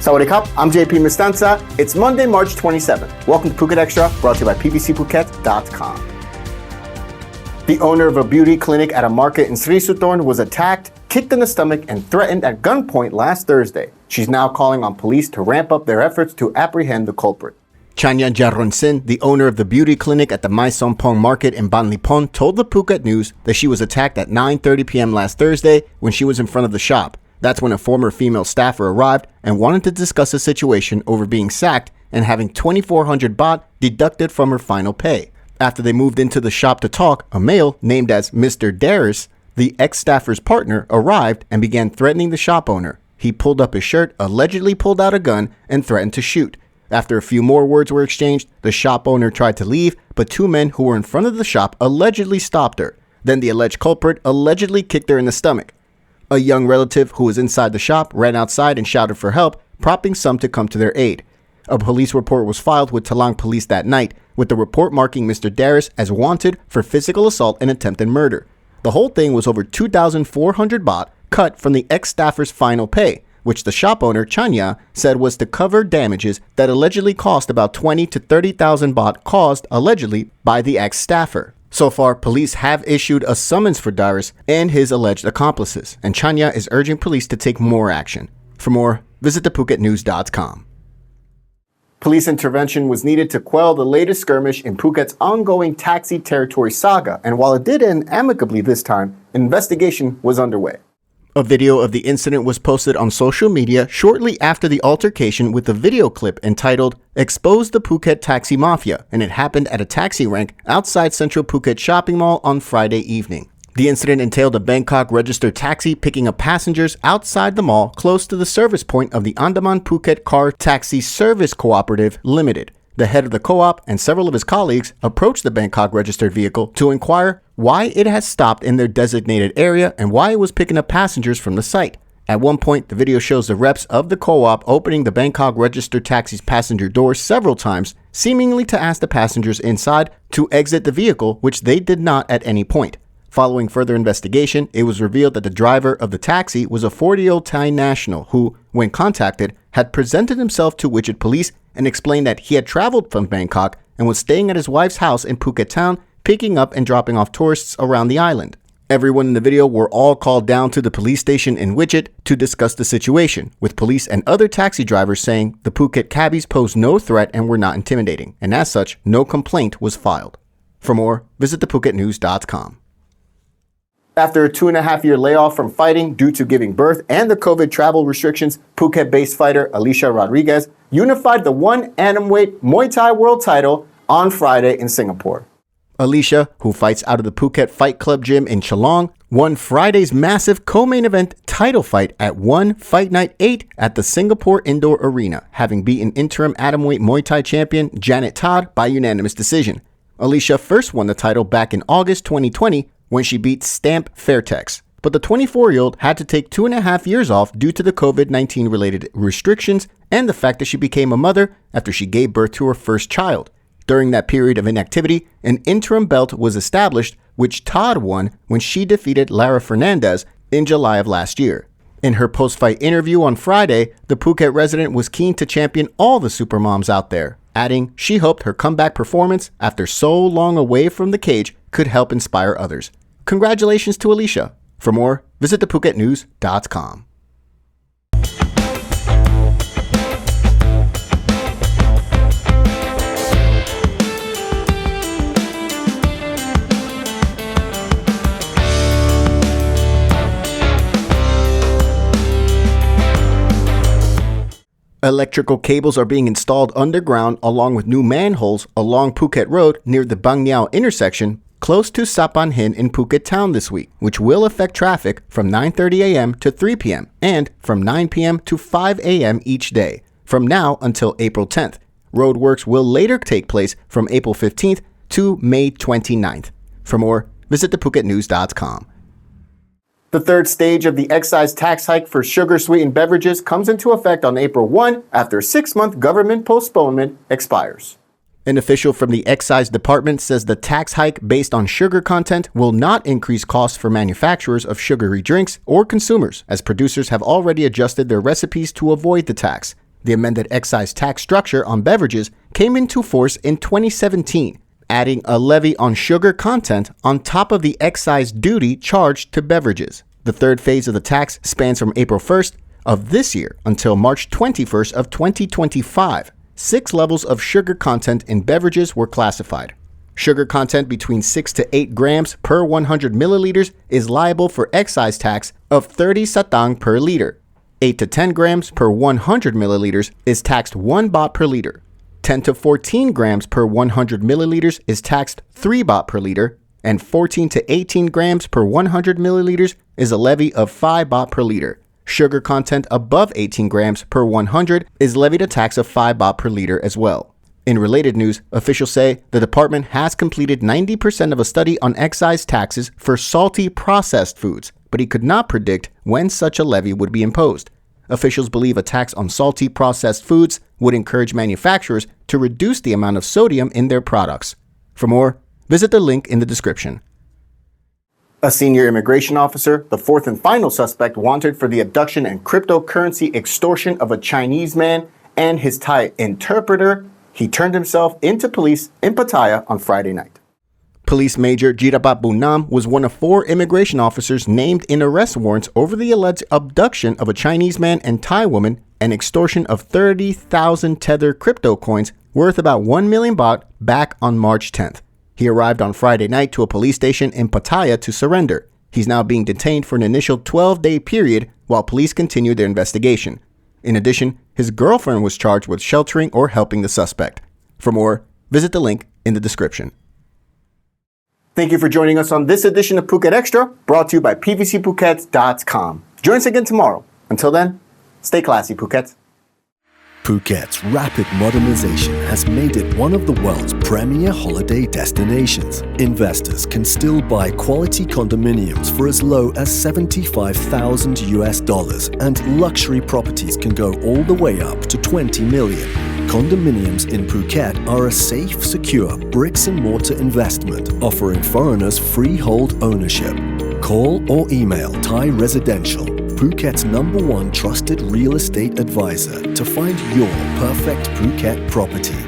Sawadee I'm JP Mestanza. It's Monday, March 27th. Welcome to Phuket Extra, brought to you by pvcphuket.com. The owner of a beauty clinic at a market in Sri Sutorn was attacked, kicked in the stomach, and threatened at gunpoint last Thursday. She's now calling on police to ramp up their efforts to apprehend the culprit. Chanya Jaronsin, the owner of the beauty clinic at the Mai Sompong market in Ban Lipon, told the Phuket News that she was attacked at 9:30 p.m. last Thursday when she was in front of the shop. That's when a former female staffer arrived and wanted to discuss a situation over being sacked and having 2,400 baht deducted from her final pay. After they moved into the shop to talk, a male named as Mr. Darius, the ex-staffer's partner, arrived and began threatening the shop owner. He pulled up his shirt, allegedly pulled out a gun, and threatened to shoot. After a few more words were exchanged, the shop owner tried to leave, but two men who were in front of the shop allegedly stopped her. Then the alleged culprit allegedly kicked her in the stomach. A young relative who was inside the shop ran outside and shouted for help, prompting some to come to their aid. A police report was filed with Talang police that night, with the report marking Mr. Darius as wanted for physical assault and attempted murder. The whole thing was over 2,400 baht cut from the ex-staffer's final pay, which the shop owner, Chanya, said was to cover damages that allegedly cost about 20 to 30,000 baht caused, allegedly, by the ex-staffer. So far, police have issued a summons for Darius and his alleged accomplices, and Chanya is urging police to take more action. For more, visit thephuket.news.com. Police intervention was needed to quell the latest skirmish in Phuket's ongoing taxi territory saga, and while it did end amicably this time, an investigation was underway. A video of the incident was posted on social media shortly after the altercation with a video clip entitled "Expose the Phuket Taxi Mafia," and it happened at a taxi rank outside Central Phuket Shopping Mall on Friday evening. The incident entailed a Bangkok registered taxi picking up passengers outside the mall close to the service point of the Andaman Phuket Car Taxi Service Cooperative Limited. The head of the co-op and several of his colleagues approached the Bangkok registered vehicle to inquire why it has stopped in their designated area and why it was picking up passengers from the site. At one point, the video shows the reps of the co-op opening the Bangkok registered taxi's passenger door several times, seemingly to ask the passengers inside to exit the vehicle, which they did not at any point. Following further investigation, it was revealed that the driver of the taxi was a 40-year-old Thai national who, when contacted, had presented himself to Widget police and explained that he had traveled from Bangkok and was staying at his wife's house in Phuket town, picking up and dropping off tourists around the island. Everyone in the video were all called down to the police station in Widget to discuss the situation, with police and other taxi drivers saying the Phuket cabbies posed no threat and were not intimidating, and as such, no complaint was filed. For more, visit thephuket.news.com. After a 2.5-year layoff from fighting due to giving birth and the COVID travel restrictions, Phuket-based fighter Allycia Rodriguez unified the ONE Atomweight Muay Thai world title on Friday in Singapore. Allycia, who fights out of the Phuket Fight Club gym in Chalong, won Friday's massive co-main event title fight at ONE Fight Night 8 at the Singapore Indoor Arena, having beaten interim Atomweight Muay Thai champion Janet Todd by unanimous decision. Allycia first won the title back in August 2020 when she beat Stamp Fairtex, but the 24-year-old had to take 2.5 years off due to the COVID-19 related restrictions and the fact that she became a mother after she gave birth to her first child. During that period of inactivity, an interim belt was established, which Todd won when she defeated Lara Fernandez in July of last year. In her post-fight interview on Friday, the Phuket resident was keen to champion all the supermoms out there, adding she hoped her comeback performance after so long away from the cage could help inspire others. Congratulations to Allycia. For more, visit thephuket.news.com. Electrical cables are being installed underground along with new manholes along Phuket Road near the Bang Niao intersection close to Sapan Hin in Phuket town this week, which will affect traffic from 9:30 a.m. to 3 p.m. and from 9 p.m. to 5 a.m. each day, from now until April 10th. Roadworks will later take place from April 15th to May 29th. For more, visit thephuket.news.com. The third stage of the excise tax hike for sugar-sweetened beverages comes into effect on April 1 after a 6-month government postponement expires. An official from the excise department says the tax hike based on sugar content will not increase costs for manufacturers of sugary drinks or consumers, as producers have already adjusted their recipes to avoid the tax. The amended excise tax structure on beverages came into force in 2017, adding a levy on sugar content on top of the excise duty charged to beverages. The third phase of the tax spans from April 1st of this year until March 21st of 2025. 6 levels of sugar content in beverages were classified. Sugar content between 6 to 8 grams per 100 milliliters is liable for excise tax of 30 satang per liter. 8 to 10 grams per 100 milliliters is taxed 1 baht per liter. 10 to 14 grams per 100 milliliters is taxed 3 baht per liter, and 14 to 18 grams per 100 milliliters is a levy of 5 baht per liter. Sugar content above 18 grams per 100 is levied a tax of 5 baht per liter as well. In related news, officials say the department has completed 90% of a study on excise taxes for salty processed foods, but he could not predict when such a levy would be imposed. Officials believe a tax on salty processed foods would encourage manufacturers to reduce the amount of sodium in their products. For more, visit the link in the description. A senior immigration officer, the fourth and final suspect wanted for the abduction and cryptocurrency extortion of a Chinese man and his Thai interpreter, he turned himself into police in Pattaya on Friday night. Police Major Jirapat Bunam was one of 4 immigration officers named in arrest warrants over the alleged abduction of a Chinese man and Thai woman and extortion of 30,000 Tether crypto coins worth about 1 million baht back on March 10th. He arrived on Friday night to a police station in Pattaya to surrender. He's now being detained for an initial 12-day period while police continue their investigation. In addition, his girlfriend was charged with sheltering or helping the suspect. For more, visit the link in the description. Thank you for joining us on this edition of Phuket Extra, brought to you by pvcphuket.com. Join us again tomorrow. Until then, stay classy, Phuket. Phuket's rapid modernization has made it one of the world's premier holiday destinations. Investors can still buy quality condominiums for as low as $75,000, and luxury properties can go all the way up to 20 million. Condominiums in Phuket are a safe, secure bricks-and-mortar investment offering foreigners freehold ownership. Call or email Thai Residential, Phuket's #1 trusted real estate advisor, to find your perfect Phuket property.